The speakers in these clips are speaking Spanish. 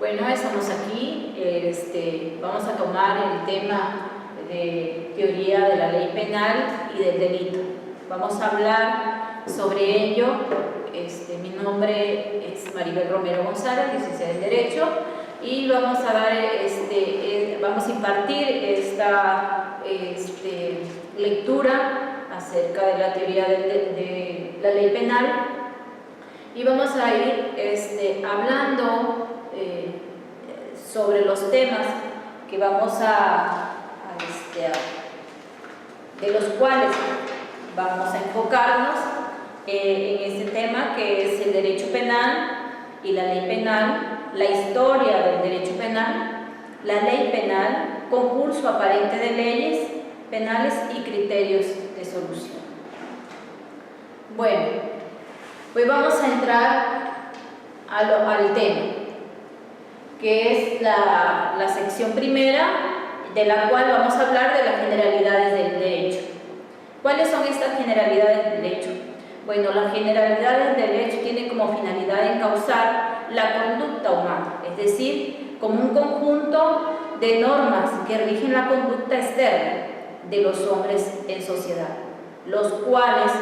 Bueno, estamos aquí, vamos a tomar el tema de teoría de la ley penal y del delito. Vamos a hablar sobre ello. Mi nombre es Maribel Romero González, licenciada en Derecho, y vamos a dar, vamos a impartir esta lectura acerca de la teoría de la ley penal, y vamos a ir hablando sobre los temas que vamos de los cuales vamos a enfocarnos en este tema, que es el derecho penal y la ley penal, la historia del derecho penal, la ley penal, concurso aparente de leyes penales y criterios de solución. Bueno, pues vamos a entrar al tema, que es la sección primera, de la cual vamos a hablar de las generalidades del derecho. ¿Cuáles son estas generalidades del derecho? Bueno, las generalidades del derecho tienen como finalidad encauzar la conducta humana, es decir, como un conjunto de normas que rigen la conducta externa de los hombres en sociedad, los cuales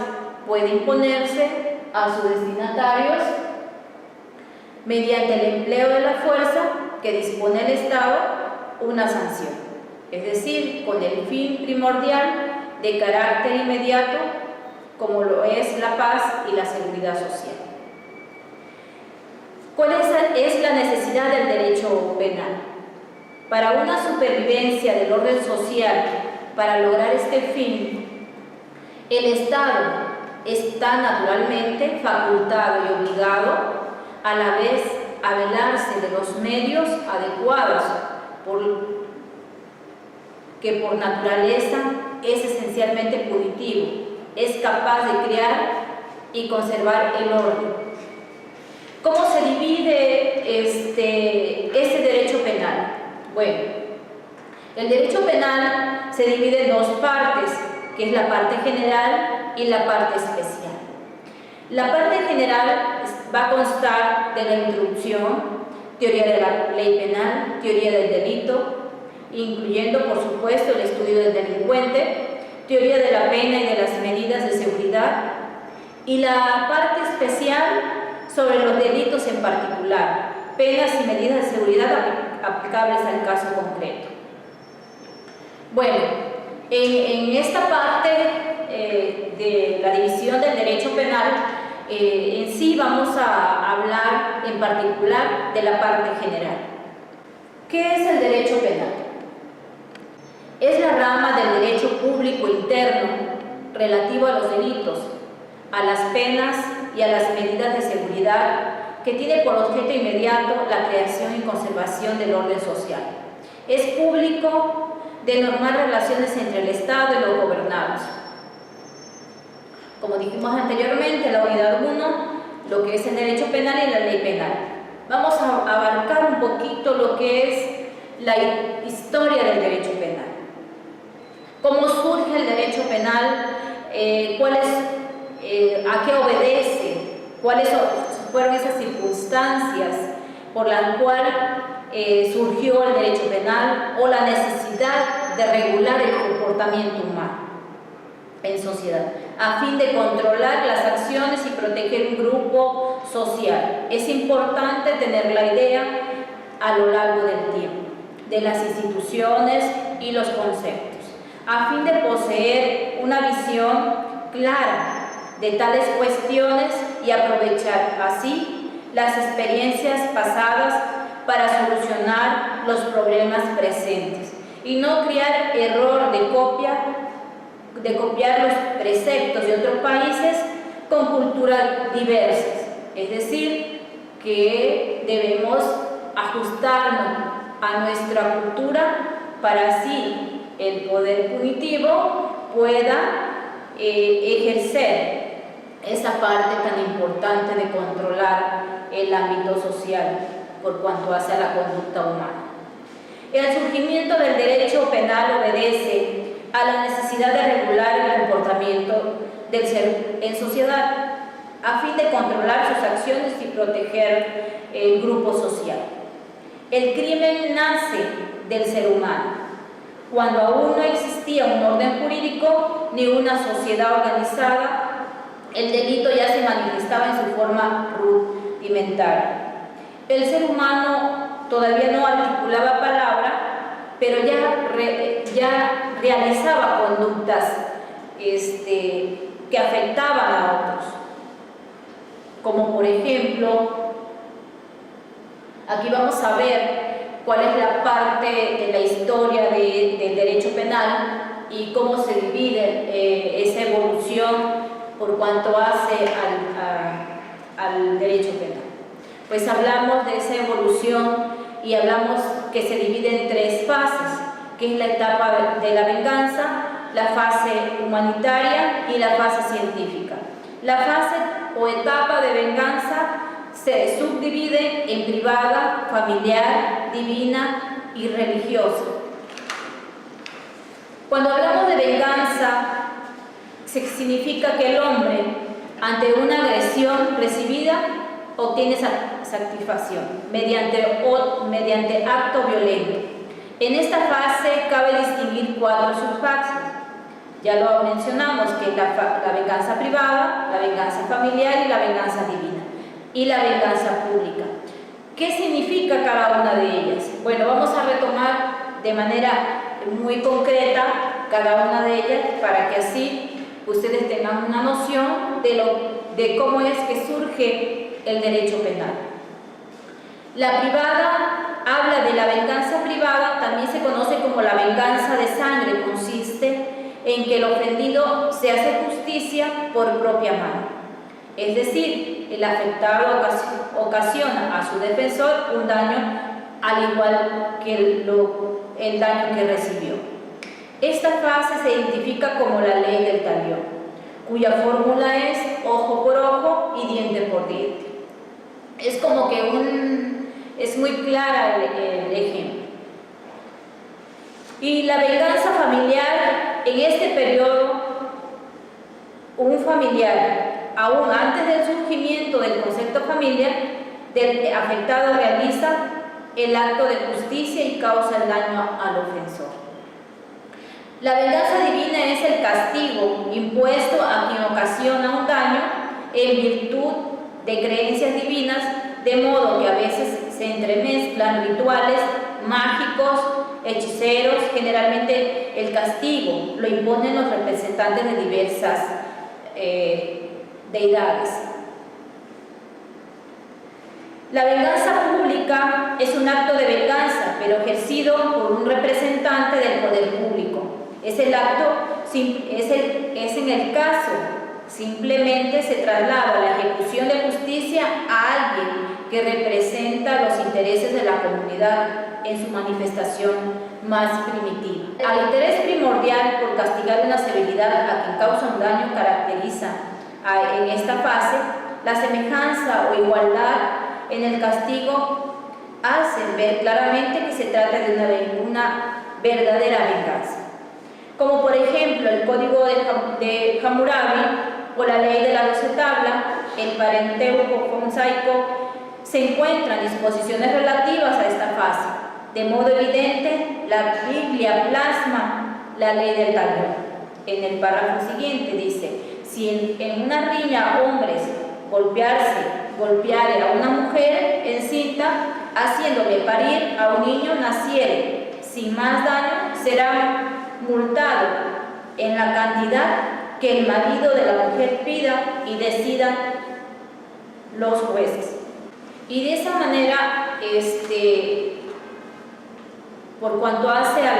pueden imponerse a sus destinatarios mediante el empleo de la fuerza que dispone el Estado, una sanción, es decir, con el fin primordial de carácter inmediato, como lo es la paz y la seguridad social. ¿Cuál es la necesidad del derecho penal? Para una supervivencia del orden social, para lograr este fin, el Estado está naturalmente facultado y obligado a la vez a velarse de los medios adecuados que por naturaleza es esencialmente punitivo, es capaz de crear y conservar el orden. ¿Cómo se divide este derecho penal? Bueno, el derecho penal se divide en dos partes, que es la parte general y la parte especial. La parte general va a constar de la introducción, teoría de la ley penal, teoría del delito, incluyendo por supuesto el estudio del delincuente, teoría de la pena y de las medidas de seguridad, y la parte especial sobre los delitos en particular, penas y medidas de seguridad aplicables al caso concreto. Bueno, en esta parte de la división del derecho penal, en sí vamos a hablar en particular de la parte general. ¿Qué es el derecho penal? Es la rama del derecho público interno relativo a los delitos, a las penas y a las medidas de seguridad, que tiene por objeto inmediato la creación y conservación del orden social. Es público de normar relaciones entre el Estado y los gobernados. Como dijimos anteriormente, la unidad 1, lo que es el derecho penal y la ley penal. Vamos a abarcar un poquito lo que es la historia del derecho penal. ¿Cómo surge el derecho penal? ¿A qué obedece? ¿Cuáles fueron esas circunstancias por las cuales surgió el derecho penal, o la necesidad de regular el comportamiento humano en sociedad, a fin de controlar las acciones y proteger un grupo social? Es importante tener la idea a lo largo del tiempo de las instituciones y los conceptos, a fin de poseer una visión clara de tales cuestiones y aprovechar así las experiencias pasadas para solucionar los problemas presentes, y no crear error de copiar los preceptos de otros países con culturas diversas. Es decir, que debemos ajustarnos a nuestra cultura para así el poder punitivo pueda ejercer esa parte tan importante de controlar el ámbito social por cuanto hace a la conducta humana. El surgimiento del derecho penal obedece a la necesidad de regular el comportamiento del ser en sociedad, a fin de controlar sus acciones y proteger el grupo social. El crimen nace del ser humano, cuando aún no existía un orden jurídico ni una sociedad organizada. El delito ya se manifestaba en su forma rudimentaria. El ser humano todavía no articulaba palabra, pero ya realizaba conductas que afectaban a otros. Como por ejemplo, aquí vamos a ver cuál es la parte de la historia del derecho penal y cómo se divide esa evolución por cuanto hace al derecho penal. Pues hablamos de esa evolución y hablamos que se divide en tres fases, que es la etapa de la venganza, la fase humanitaria y la fase científica. La fase o etapa de venganza se subdivide en privada, familiar, divina y religiosa. Cuando hablamos de venganza, significa que el hombre, ante una agresión recibida, obtiene satisfacción mediante acto violento. En esta fase cabe distinguir 4 subfases. Ya lo mencionamos, que es la venganza privada, la venganza familiar y la venganza divina, y la venganza pública. ¿Qué significa cada una de ellas? Bueno, vamos a retomar de manera muy concreta cada una de ellas para que así ustedes tengan una noción de cómo es que surge el derecho penal. La privada habla de la venganza privada, también se conoce como la venganza de sangre. Consiste en que el ofendido se hace justicia por propia mano. Es decir, el afectado ocasiona a su defensor un daño al igual que el daño que recibió. Esta fase se identifica como la ley del talión, cuya fórmula es ojo por ojo y diente por diente. Es como que es muy clara el ejemplo. Y la venganza familiar, en este periodo, un familiar, aún antes del surgimiento del concepto familia, del afectado realiza el acto de justicia y causa el daño al ofensor. La venganza divina es el castigo impuesto a quien ocasiona un daño en virtud de creencias divinas, de modo que a veces se entremezclan rituales mágicos, hechiceros. Generalmente el castigo lo imponen los representantes de diversas deidades. La venganza pública es un acto de venganza, pero ejercido por un representante del poder público. Es en el caso, simplemente se traslada la ejecución de justicia a alguien que representa los intereses de la comunidad en su manifestación más primitiva. Al interés primordial por castigar una severidad a quien causa un daño caracteriza en esta fase la semejanza o igualdad en el castigo, hacen ver claramente que se trata de una verdadera venganza. Como por ejemplo el Código de Hammurabi o la Ley de la 12 tabla, el Pentateuco mosaico, se encuentran disposiciones relativas a esta fase. De modo evidente, la Biblia plasma la ley del talión. En el párrafo siguiente dice: si en una riña hombres golpeare a una mujer encinta, haciéndole parir a un niño naciere sin más daño, será multado en la cantidad que el marido de la mujer pida y decidan los jueces. Y de esa manera, por cuanto hace a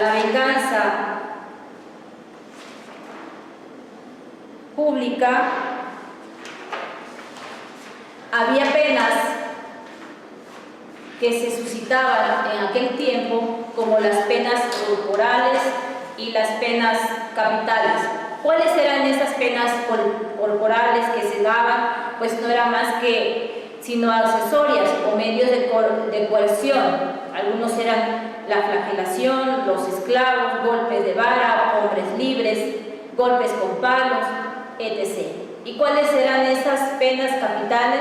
la venganza pública, había penas que se suscitaban en aquel tiempo, como las penas corporales y las penas capitales. ¿Cuáles eran esas penas corporales que se daban? Pues no eran más que sino accesorias o medios de coerción. Algunos eran la flagelación, los esclavos, golpes de vara, hombres libres, golpes con palos, etc. ¿Y cuáles eran esas penas capitales?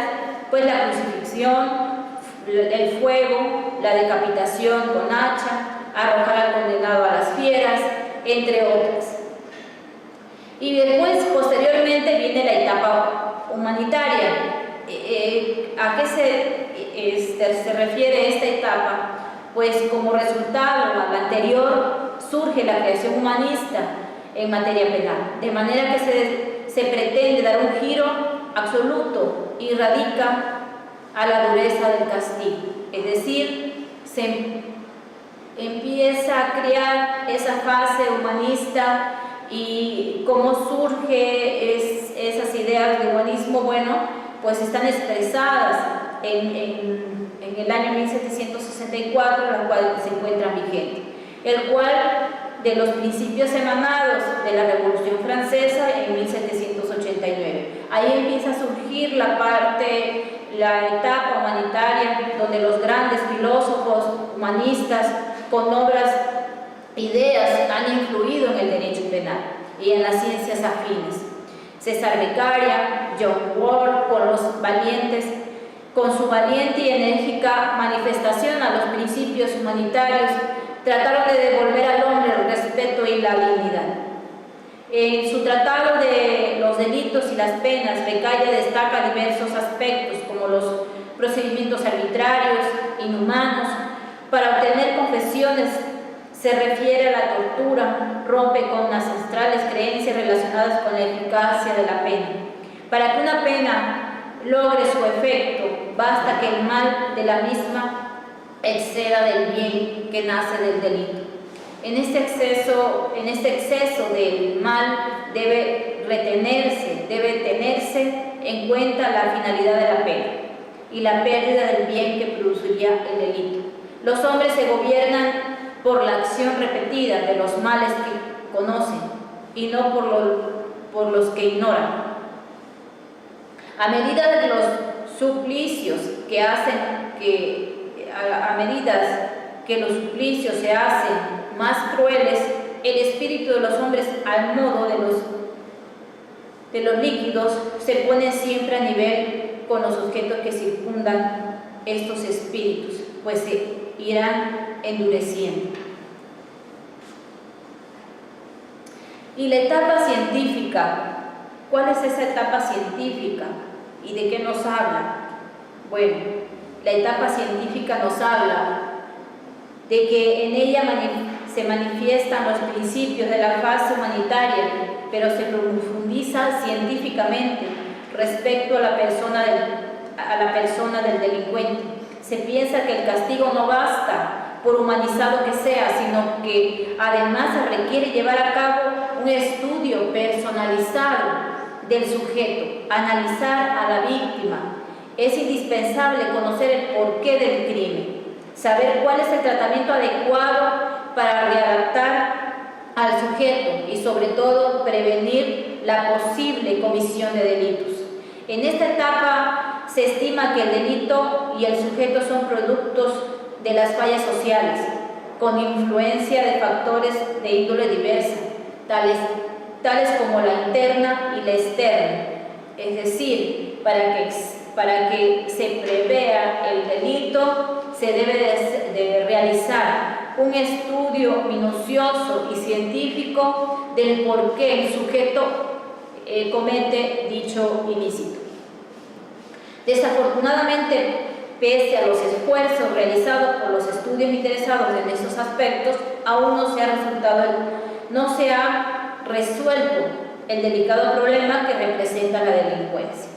Pues la crucifixión. crucifixión, el fuego, la decapitación con hacha, arrojar al condenado a las fieras, entre otras. Y después, posteriormente, viene la etapa humanitaria. ¿A qué se refiere esta etapa? Pues como resultado a la anterior surge la creación humanista en materia penal, de manera que se pretende dar un giro absoluto y radica a la dureza del castigo, es decir, se empieza a crear esa fase humanista. Y cómo surge esas ideas de humanismo, bueno, pues están expresadas en el año 1764, la cual se encuentra vigente, el cual de los principios emanados de la Revolución Francesa en 1789. Ahí empieza a surgir la etapa humanitaria, donde los grandes filósofos humanistas con obras, ideas han influido en el derecho penal y en las ciencias afines. César Beccaria, John Ward, con su valiente y enérgica manifestación a los principios humanitarios, trataron de devolver al hombre el respeto y la dignidad. En su tratado de los delitos y las penas, Beccaria destaca diversos aspectos como los procedimientos arbitrarios, inhumanos, para obtener confesiones. Se refiere a la tortura, rompe con ancestrales creencias relacionadas con la eficacia de la pena. Para que una pena logre su efecto, basta que el mal de la misma exceda del bien que nace del delito. En este exceso del mal debe tenerse en cuenta la finalidad de la pena y la pérdida del bien que produciría el delito. Los hombres se gobiernan por la acción repetida de los males que conocen y no por los que ignoran. A medida de los suplicios los suplicios se hacen más crueles, el espíritu de los hombres, al modo de los líquidos, se pone siempre a nivel con los objetos que circundan estos espíritus, pues se irán endureciendo. Y la etapa científica, ¿cuál es esa etapa científica y de qué nos habla? Bueno, la etapa científica nos habla de que en ella se manifiestan los principios de la fase humanitaria, pero se profundiza científicamente respecto a la persona del delincuente. Se piensa que el castigo no basta, por humanizado que sea, sino que además se requiere llevar a cabo un estudio personalizado del sujeto, analizar a la víctima. Es indispensable conocer el porqué del crimen, saber cuál es el tratamiento adecuado para readaptar al sujeto y sobre todo prevenir la posible comisión de delitos. En esta etapa se estima que el delito y el sujeto son productos de las fallas sociales, con influencia de factores de índole diversa, tales como la interna y la externa. Es decir, para que se prevea el delito, se debe de realizar un estudio minucioso y científico del por qué el sujeto comete dicho ilícito. Desafortunadamente, pese a los esfuerzos realizados por los estudios interesados en estos aspectos, aún no se ha resuelto el delicado problema que representa la delincuencia.